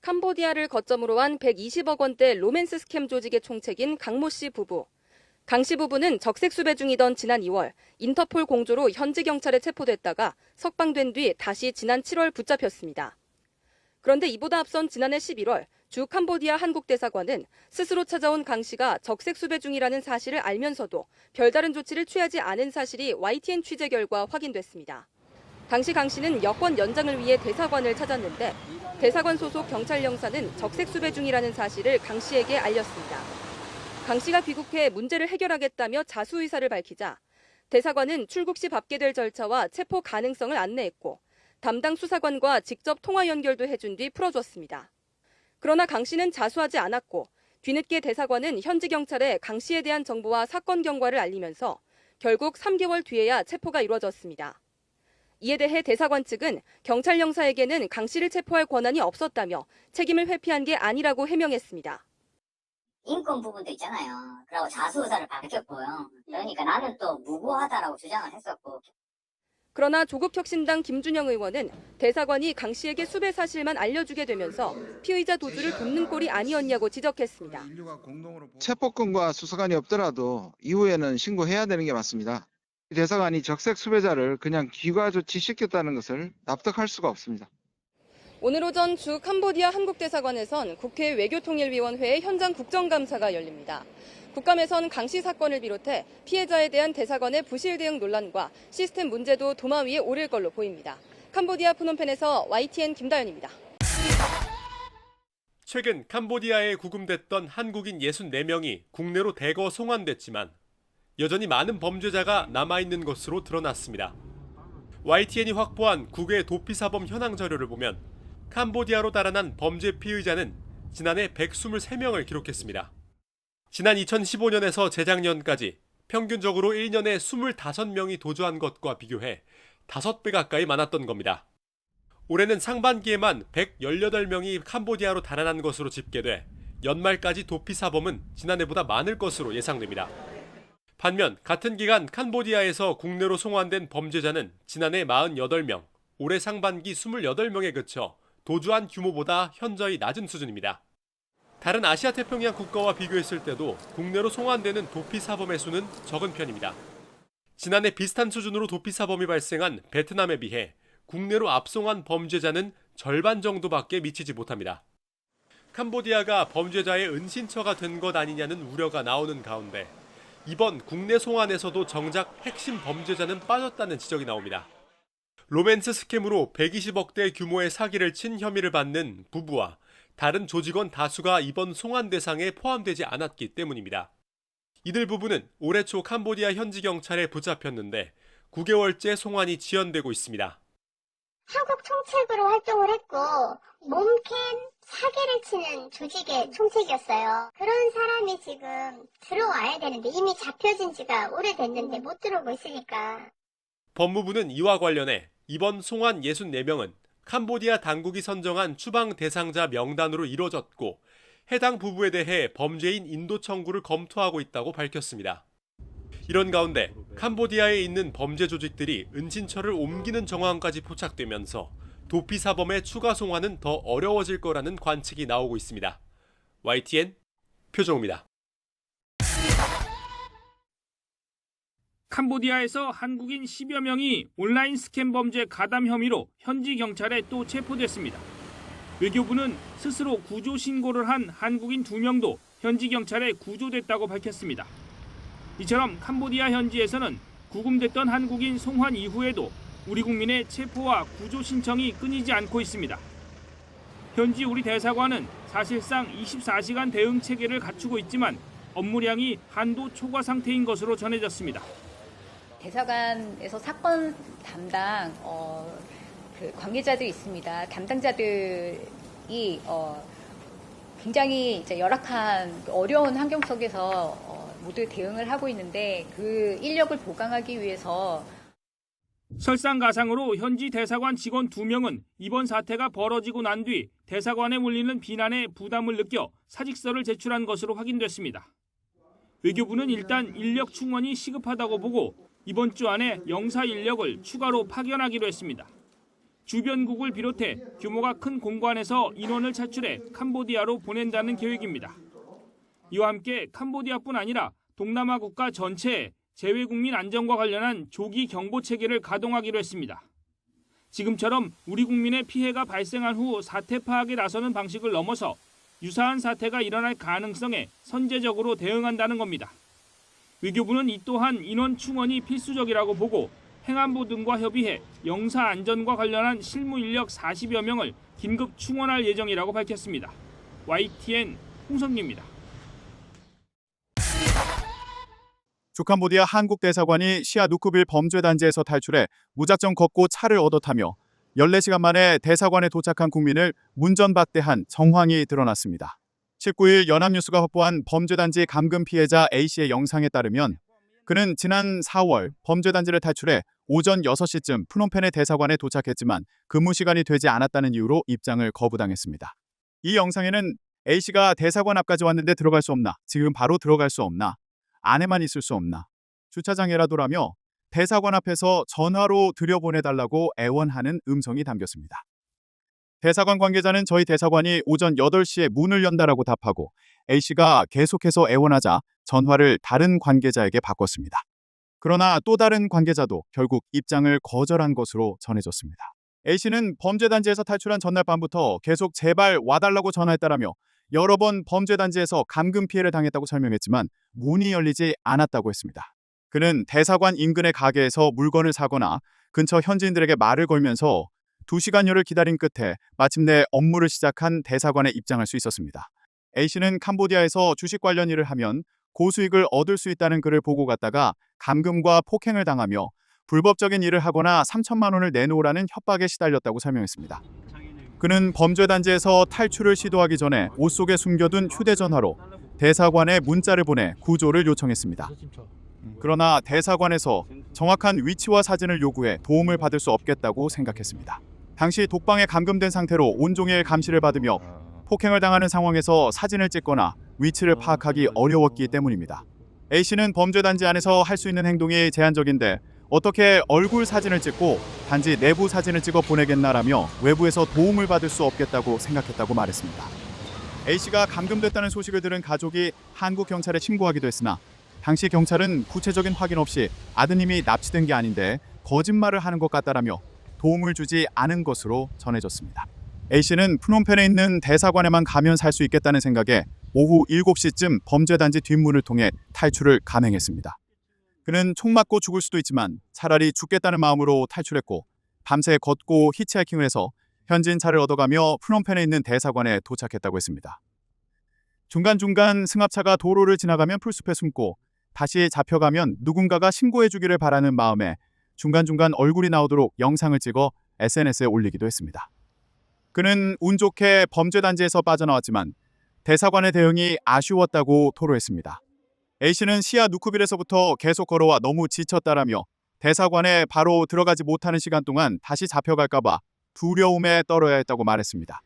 캄보디아를 거점으로 한 120억 원대 로맨스 스캠 조직의 총책인 강모 씨 부부. 강 씨 부부는 적색 수배 중이던 지난 2월 인터폴 공조로 현지 경찰에 체포됐다가 석방된 뒤 다시 지난 7월 붙잡혔습니다. 그런데 이보다 앞선 지난해 11월 주 캄보디아 한국 대사관은 스스로 찾아온 강 씨가 적색 수배 중이라는 사실을 알면서도 별다른 조치를 취하지 않은 사실이 YTN 취재 결과 확인됐습니다. 당시 강 씨는 여권 연장을 위해 대사관을 찾았는데 대사관 소속 경찰 영사는 적색 수배 중이라는 사실을 강 씨에게 알렸습니다. 강 씨가 귀국해 문제를 해결하겠다며 자수 의사를 밝히자 대사관은 출국 시 밟게 될 절차와 체포 가능성을 안내했고 담당 수사관과 직접 통화 연결도 해준 뒤 풀어줬습니다. 그러나 강 씨는 자수하지 않았고 뒤늦게 대사관은 현지 경찰에 강 씨에 대한 정보와 사건 경과를 알리면서 결국 3개월 뒤에야 체포가 이루어졌습니다. 이에 대해 대사관 측은 경찰 영사에게는 강 씨를 체포할 권한이 없었다며 책임을 회피한 게 아니라고 해명했습니다. 인권 부분도 있잖아요. 그리고 자수 의사를 밝혔고요. 그러니까 나는 또 무고하다라고 주장을 했었고. 그러나 조국혁신당 김준영 의원은 대사관이 강 씨에게 수배 사실만 알려주게 되면서 피의자 도주를 돕는 꼴이 아니었냐고 지적했습니다. 체포권과 수사관이 없더라도 이후에는 신고해야 되는 게 맞습니다. 대사관이 적색 수배자를 그냥 귀가 조치시켰다는 것을 납득할 수가 없습니다. 오늘 오전 주 캄보디아 한국대사관에선 국회 외교통일위원회의 현장 국정감사가 열립니다. 국감에선 강 씨 사건을 비롯해 피해자에 대한 대사관의 부실 대응 논란과 시스템 문제도 도마 위에 오를 걸로 보입니다. 캄보디아 프놈펜에서 YTN 김다연입니다. 최근 캄보디아에 구금됐던 한국인 64명이 국내로 대거 송환됐지만 여전히 많은 범죄자가 남아있는 것으로 드러났습니다. YTN이 확보한 국외 도피사범 현황 자료를 보면 캄보디아로 달아난 범죄 피의자는 지난해 123명을 기록했습니다. 지난 2015년에서 재작년까지 평균적으로 1년에 25명이 도주한 것과 비교해 5배 가까이 많았던 겁니다. 올해는 상반기에만 118명이 캄보디아로 달아난 것으로 집계돼 연말까지 도피사범은 지난해보다 많을 것으로 예상됩니다. 반면 같은 기간 캄보디아에서 국내로 송환된 범죄자는 지난해 48명, 올해 상반기 28명에 그쳐 도주한 규모보다 현저히 낮은 수준입니다. 다른 아시아 태평양 국가와 비교했을 때도 국내로 송환되는 도피사범의 수는 적은 편입니다. 지난해 비슷한 수준으로 도피사범이 발생한 베트남에 비해 국내로 압송한 범죄자는 절반 정도밖에 미치지 못합니다. 캄보디아가 범죄자의 은신처가 된 것 아니냐는 우려가 나오는 가운데 이번 국내 송환에서도 정작 핵심 범죄자는 빠졌다는 지적이 나옵니다. 로맨스 스캠으로 120억대 규모의 사기를 친 혐의를 받는 부부와 다른 조직원 다수가 이번 송환 대상에 포함되지 않았기 때문입니다. 이들 부부는 올해 초 캄보디아 현지 경찰에 붙잡혔는데 9개월째 송환이 지연되고 있습니다. 한국 총책으로 활동을 했고 몸캔 사기를 치는 조직의 총책이었어요. 그런 사람이 지금 들어와야 되는데 이미 잡혀진 지가 오래됐는데 못 들어오고 있으니까. 법무부는 이와 관련해 이번 송환 64명은 캄보디아 당국이 선정한 추방 대상자 명단으로 이뤄졌고 해당 부부에 대해 범죄인 인도 청구를 검토하고 있다고 밝혔습니다. 이런 가운데 캄보디아에 있는 범죄 조직들이 은신처를 옮기는 정황까지 포착되면서 도피사범의 추가 송환은 더 어려워질 거라는 관측이 나오고 있습니다. YTN 표정입니다. 캄보디아에서 한국인 10여 명이 온라인 스캠 범죄 가담 혐의로 현지 경찰에 또 체포됐습니다. 외교부는 스스로 구조 신고를 한 한국인 2명도 현지 경찰에 구조됐다고 밝혔습니다. 이처럼 캄보디아 현지에서는 구금됐던 한국인 송환 이후에도 우리 국민의 체포와 구조 신청이 끊이지 않고 있습니다. 현지 우리 대사관은 사실상 24시간 대응 체계를 갖추고 있지만 업무량이 한도 초과 상태인 것으로 전해졌습니다. 대사관에서 사건 담당 관계자들이 있습니다. 담당자들이 굉장히 이제 열악한 어려운 환경 속에서 모두 대응을 하고 있는데 그 인력을 보강하기 위해서 설상가상으로 현지 대사관 직원 2명은 이번 사태가 벌어지고 난 뒤 대사관에 몰리는 비난에 부담을 느껴 사직서를 제출한 것으로 확인됐습니다. 외교부는 일단 인력 충원이 시급하다고 보고 이번 주 안에 영사 인력을 추가로 파견하기로 했습니다. 주변국을 비롯해 규모가 큰 공관에서 인원을 차출해 캄보디아로 보낸다는 계획입니다. 이와 함께 캄보디아뿐 아니라 동남아 국가 전체에 재외국민 안전과 관련한 조기 경보 체계를 가동하기로 했습니다. 지금처럼 우리 국민의 피해가 발생한 후 사태 파악에 나서는 방식을 넘어서 유사한 사태가 일어날 가능성에 선제적으로 대응한다는 겁니다. 외교부는 이 또한 인원 충원이 필수적이라고 보고 행안부 등과 협의해 영사 안전과 관련한 실무 인력 40여 명을 긴급 충원할 예정이라고 밝혔습니다. YTN 홍성기입니다. 캄보디아 한국 대사관이 시아누쿠빌 범죄단지에서 탈출해 무작정 걷고 차를 얻어 타며 14시간 만에 대사관에 도착한 국민을 문전박대한 정황이 드러났습니다. 19일 연합뉴스가 확보한 범죄단지 감금 피해자 A씨의 영상에 따르면 그는 지난 4월 범죄단지를 탈출해 오전 6시쯤 프놈펜의 대사관에 도착했지만 근무 시간이 되지 않았다는 이유로 입장을 거부당했습니다. 이 영상에는 A씨가 대사관 앞까지 왔는데 들어갈 수 없나? 지금 바로 들어갈 수 없나? 안에만 있을 수 없나? 주차장이라도라며 대사관 앞에서 전화로 들여보내달라고 애원하는 음성이 담겼습니다. 대사관 관계자는 저희 대사관이 오전 8시에 문을 연다라고 답하고 A씨가 계속해서 애원하자 전화를 다른 관계자에게 바꿨습니다. 그러나 또 다른 관계자도 결국 입장을 거절한 것으로 전해졌습니다. A씨는 범죄단지에서 탈출한 전날 밤부터 계속 제발 와달라고 전화했다라며 여러 번 범죄단지에서 감금 피해를 당했다고 설명했지만 문이 열리지 않았다고 했습니다. 그는 대사관 인근의 가게에서 물건을 사거나 근처 현지인들에게 말을 걸면서 2시간여를 기다린 끝에 마침내 업무를 시작한 대사관에 입장할 수 있었습니다. A씨는 캄보디아에서 주식 관련 일을 하면 고수익을 얻을 수 있다는 글을 보고 갔다가 감금과 폭행을 당하며 불법적인 일을 하거나 3천만 원을 내놓으라는 협박에 시달렸다고 설명했습니다. 그는 범죄단지에서 탈출을 시도하기 전에 옷 속에 숨겨둔 휴대전화로 대사관에 문자를 보내 구조를 요청했습니다. 그러나 대사관에서 정확한 위치와 사진을 요구해 도움을 받을 수 없겠다고 생각했습니다. 당시 독방에 감금된 상태로 온종일 감시를 받으며 폭행을 당하는 상황에서 사진을 찍거나 위치를 파악하기 어려웠기 때문입니다. A씨는 범죄단지 안에서 할 수 있는 행동이 제한적인데 어떻게 얼굴 사진을 찍고 단지 내부 사진을 찍어 보내겠나라며 외부에서 도움을 받을 수 없겠다고 생각했다고 말했습니다. A씨가 감금됐다는 소식을 들은 가족이 한국 경찰에 신고하기도 했으나 당시 경찰은 구체적인 확인 없이 아드님이 납치된 게 아닌데 거짓말을 하는 것 같다라며 도움을 주지 않은 것으로 전해졌습니다. A씨는 프놈펜에 있는 대사관에만 가면 살 수 있겠다는 생각에 오후 7시쯤 범죄단지 뒷문을 통해 탈출을 감행했습니다. 그는 총 맞고 죽을 수도 있지만 차라리 죽겠다는 마음으로 탈출했고 밤새 걷고 히치하이킹을 해서 현지인 차를 얻어가며 프놈펜에 있는 대사관에 도착했다고 했습니다. 중간중간 승합차가 도로를 지나가면 풀숲에 숨고 다시 잡혀가면 누군가가 신고해주기를 바라는 마음에 중간중간 얼굴이 나오도록 영상을 찍어 SNS에 올리기도 했습니다. 그는 운 좋게 범죄단지에서 빠져나왔지만 대사관의 대응이 아쉬웠다고 토로했습니다. A씨는 시아누쿠빌에서부터 계속 걸어와 너무 지쳤다라며 대사관에 바로 들어가지 못하는 시간 동안 다시 잡혀갈까 봐 두려움에 떨어야 했다고 말했습니다.